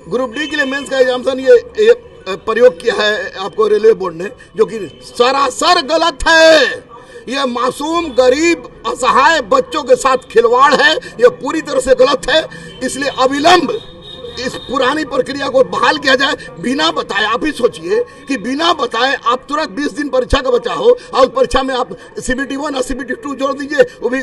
Group D के लिए mains का एग्जामिनेशन ये प्रयोग किया है आपको रेलवे बोर्ड ने, जो कि सरासर गलत है। यह मासूम गरीब असहाय बच्चों के साथ खिलवाड़ है, यह पूरी तरह से गलत है। इसलिए अविलंब इस पुरानी प्रक्रिया को बहाल किया जाए, बिना बताए। आप ही सोचिए कि बिना बताए आप तुरंत 20 दिन परीक्षा का बचा हो और परीक्षा में आप CBT 1 और CBT 2 जोड़ दीजिए, वो भी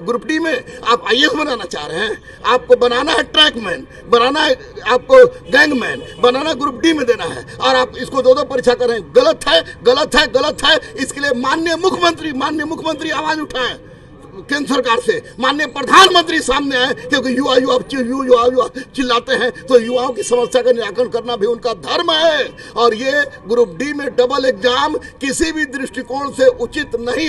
ग्रुप डी में। आप IAS बनाना चाह रहे हैं, आपको बनाना है ट्रैकमैन, बनाना है आपको गैंगमैन, बनाना ग्रुप डी में देना है, और आप इसको दो परीक्षा कर रहे हैं। गलत है, गलत है, गलत है। इसके लिए माननीय मुख्यमंत्री आवाज उठाएं केंद्र सरकार से, माननीय प्रधानमंत्री सामने आए, क्योंकि युवा चिल्लाते हैं तो युवाओं की समस्या का निराकरण करना भी उनका धर्म है। और ये ग्रुप डी में डबल एग्जाम किसी भी दृष्टिकोण से उचित नहीं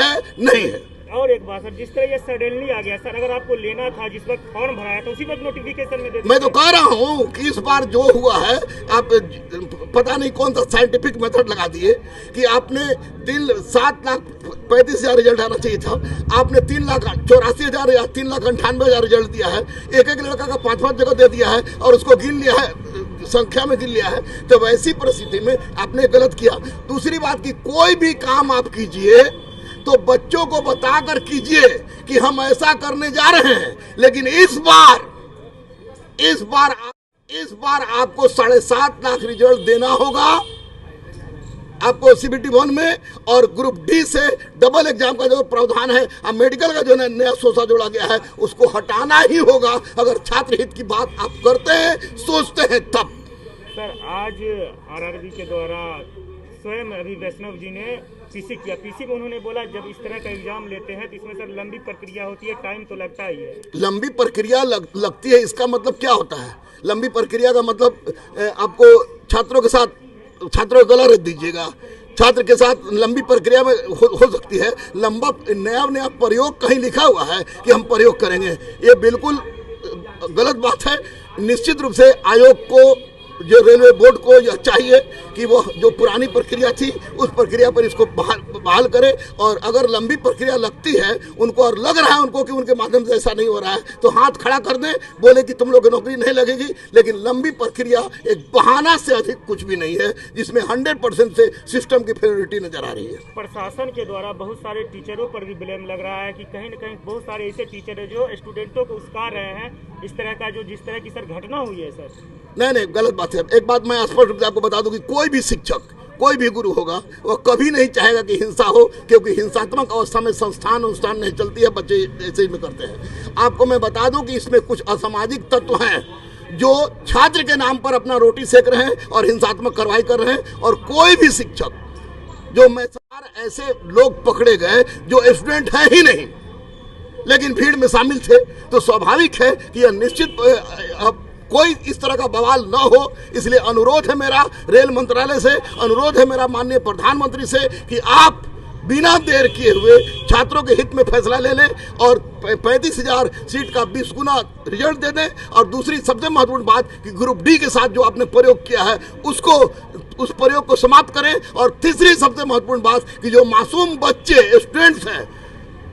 है। और एक बात सर, जिस तरह ये सडनली आ गया सर, अगर आपको लेना था जिस वक्त फॉर्म भराया तो उसी वक्त नोटिफिकेशन में दे। मैं तो कह रहा हूँ कि इस बार जो हुआ है, आप पता नहीं कौन सा साइंटिफिक मेथड लगा दिए कि आपने 7,35,000 रिजल्ट आना चाहिए था, आपने 3,84,000 या 3,98,000 रिजल्ट दिया है। एक लड़का का 5-5 जगह दे दिया है और उसको गिन लिया है, संख्या में गिन लिया है। तो वैसी परिस्थिति में आपने गलत किया। दूसरी बात की कोई भी काम आप कीजिए तो बच्चों को बताकर कीजिए कि हम ऐसा करने जा रहे हैं। लेकिन इस बार आपको 7.5 लाख रिजल्ट देना होगा आपको CBT 1 में, और ग्रुप डी से डबल एग्जाम का जो प्रावधान है, अब मेडिकल का जो नया सोचा जोड़ा गया है, उसको हटाना ही होगा। अगर छात्र हित की बात आप करते हैं, सोचते हैं तब। सर आज RRB के द्वारा स्वयं अभी वैष्णव जी ने पीसी किया। पीसी में उन्होंने बोला जब इस तरह का एग्जाम लेते हैं तो इसमें सर लंबी प्रक्रिया होती है, टाइम तो लगता ही है। लंबी प्रक्रिया लगती है, इसका मतलब क्या होता है? लंबी प्रक्रिया का मतलब आपको छात्रों को गला रख दीजिएगा। छात्र के साथ लंबी प्रक्रिया में हो सकती है। लंबा नया प्रयोग कहीं लिखा हुआ है कि हम प्रयोग करेंगे, ये बिल्कुल गलत बात है। निश्चित रूप से आयोग को, जो रेलवे बोर्ड को यह चाहिए कि वो जो पुरानी प्रक्रिया थी उस प्रक्रिया पर इसको बहाल करे। और अगर लंबी प्रक्रिया लगती है उनको, और लग रहा है उनको कि उनके माध्यम से ऐसा नहीं हो रहा है, तो हाथ खड़ा कर दें, बोले कि तुम लोग की नौकरी नहीं लगेगी। लेकिन लंबी प्रक्रिया एक बहाना से अधिक कुछ भी नहीं है, जिसमें 100% से सिस्टम की फेवरिटी नजर आ रही है। प्रशासन के द्वारा बहुत सारे टीचरों पर भी ब्लेम लग रहा है कि कहीं न कहीं बहुत सारे ऐसे टीचर है जो स्टूडेंटों को उस्कार रहे हैं इस तरह का, जो जिस तरह की सर घटना हुई है सर। नहीं, गलत बात है। एक बात मैं स्पष्ट रूप से आपको बता दूं कि कोई भी शिक्षक, कोई भी गुरु होगा, वह कभी नहीं चाहेगा कि हिंसा हो, क्योंकि हिंसात्मक अवस्था में संस्थान नहीं चलती है, बच्चे ऐसे ही में करते हैं। आपको मैं बता दूं कि इसमें कुछ असामाजिक तत्व हैं जो छात्र के नाम पर अपना रोटी सेक रहे हैं और हिंसात्मक कार्रवाई कर रहे हैं। और कोई भी शिक्षक, जो मैं ऐसे लोग पकड़े गए जो स्टूडेंट हैं ही नहीं लेकिन भीड़ में शामिल थे, तो स्वाभाविक है कि यह निश्चित कोई इस तरह का बवाल न हो। इसलिए अनुरोध है मेरा रेल मंत्रालय से, अनुरोध है मेरा माननीय प्रधानमंत्री से कि आप बिना देर किए हुए छात्रों के हित में फैसला ले लें और 35,000 सीट का 20 गुना रिजल्ट दे दें। और दूसरी सबसे महत्वपूर्ण बात कि ग्रुप डी के साथ जो आपने प्रयोग किया है उस प्रयोग को समाप्त करें। और तीसरी सबसे महत्वपूर्ण बात कि जो मासूम बच्चे स्टूडेंट्स हैं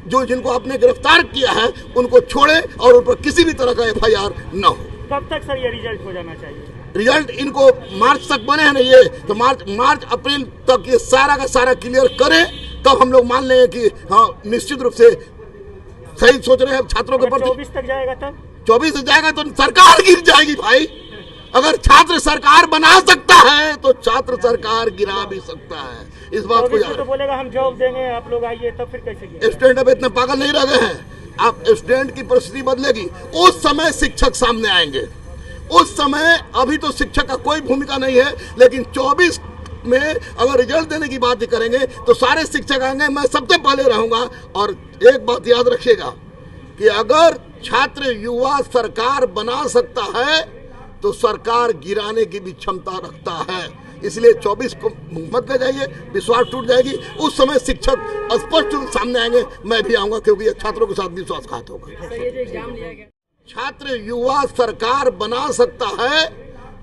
जिनको आपने गिरफ्तार किया है, उनको छोड़े और उन पर किसी भी तरह का FIR न हो। कब तक सर ये रिजल्ट हो जाना चाहिए? रिजल्ट इनको मार्च तक बने हैं ना, ये तो मार्च अप्रैल तक ये सारा का सारा क्लियर करें, तब हम लोग मान लेंगे कि हाँ निश्चित रूप से सही सोच रहे हैं छात्रों के प्रति। 24 तक जाएगा, तब 24 तक जाएगा तो सरकार गिर जाएगी भाई। अगर छात्र सरकार बना सकता है तो छात्र सरकार गिरा भी सकता है। इस बात को तो बोलेगा हम जॉब देंगे, आप लोग आइए, तब फिर कैसे? स्टूडेंट अब इतने पागल नहीं रह गए हैं। आप स्टूडेंट की परिस्थिति बदलेगी, उस समय शिक्षक सामने आएंगे। उस समय अभी तो शिक्षक का कोई भूमिका नहीं है, लेकिन 24 में अगर रिजल्ट देने की बात करेंगे तो सारे शिक्षक आएंगे, मैं सबसे पहले रहूंगा। और एक बात याद रखिएगा कि अगर छात्र युवा सरकार बना सकता है तो सरकार गिराने की भी क्षमता रखता है। इसलिए 24 को मत ले जाइए, विश्वास टूट जाएगी। उस समय शिक्षक स्पष्ट रूप सामने आएंगे, मैं भी आऊंगा, क्योंकि ये छात्रों के साथ विश्वासघात होगा। छात्र युवा सरकार बना सकता है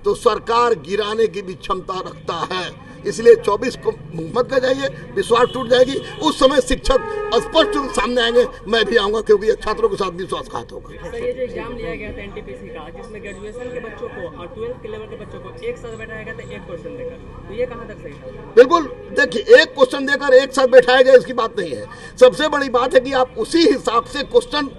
तो सरकार गिराने की भी क्षमता रखता है। इसलिए 24 को मत कर जाइए, विश्वास टूट जाएगी। उस समय शिक्षक स्पष्ट सामने आएंगे, मैं भी आऊँगा, क्योंकि ये छात्रों के साथ विश्वासघात होगा। सर, ये जो एग्जाम लिया गया था एनटीपीसी का, जिसमें ग्रेजुएशन के बच्चों को और 12th के लेवल के बच्चों को एक साथ बैठाया गया था एक क्वेश्चन देकर, तो ये कहाँ तक सही था? बिल्कुल, देखिए, एक क्वेश्चन देकर एक साथ बैठाया गया, इसकी बात नहीं है। सबसे बड़ी बात है कि आप उसी हिसाब से क्वेश्चन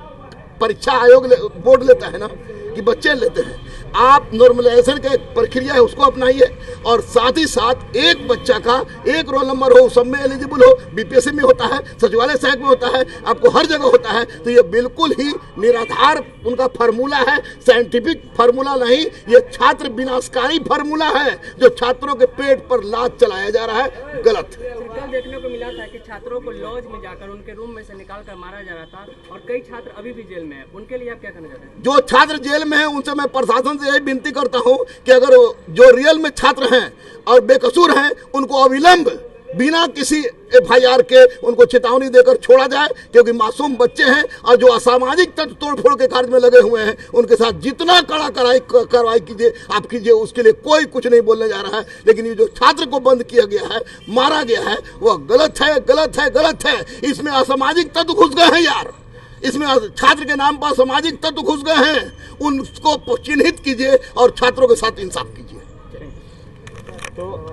परीक्षा आयोग बोर्ड लेता है ना, कि बच्चे लेते हैं। आप नॉर्मलाइजेशन का एक प्रक्रिया है, उसको अपनाइए, और साथ ही साथ एक बच्चा का एक रोल नंबर हो, सब में एलिजिबल हो। बीपीएससी में होता है, सचिवालय सहायक में होता है, आपको हर जगह होता है। तो ये बिल्कुल ही निराधार उनका फार्मूला है, साइंटिफिक फार्मूला नहीं। ये छात्र विनाशकारी फार्मूला है, जो छात्रों के पेट पर लात चलाया जा रहा है, गलत है। कल देखने को मिला था कि छात्रों को लॉज में जाकर उनके रूम में से निकाल कर मारा जा रहा था, और कई छात्र अभी भी जेल में हैं। उनके लिए आप क्या कहना चाहते हैं? जो छात्र जेल में हैं, उनसे मैं प्रशासन से यही विनती करता हूं कि अगर जो रियल में छात्र हैं और बेकसूर हैं, उनको अविलंब बिना किसी FIR के उनको चेतावनी देकर छोड़ा जाए, क्योंकि मासूम बच्चे हैं। और जो असामाजिक तत्व तोड़फोड़ के कार्य में लगे हुए हैं, उनके साथ जितना कड़ा कार्रवाई कीजिए, आप कीजिए, उसके लिए कोई कुछ नहीं बोलने जा रहा है। लेकिन ये जो छात्र को बंद किया गया है, मारा गया है, वह गलत है, गलत है, गलत है। इसमें असामाजिक तत्व घुस गए हैं यार, इसमें छात्र के नाम पर सामाजिक तत्व घुस गए हैं। उनको चिन्हित कीजिए और छात्रों के साथ इंसाफ कीजिए। तो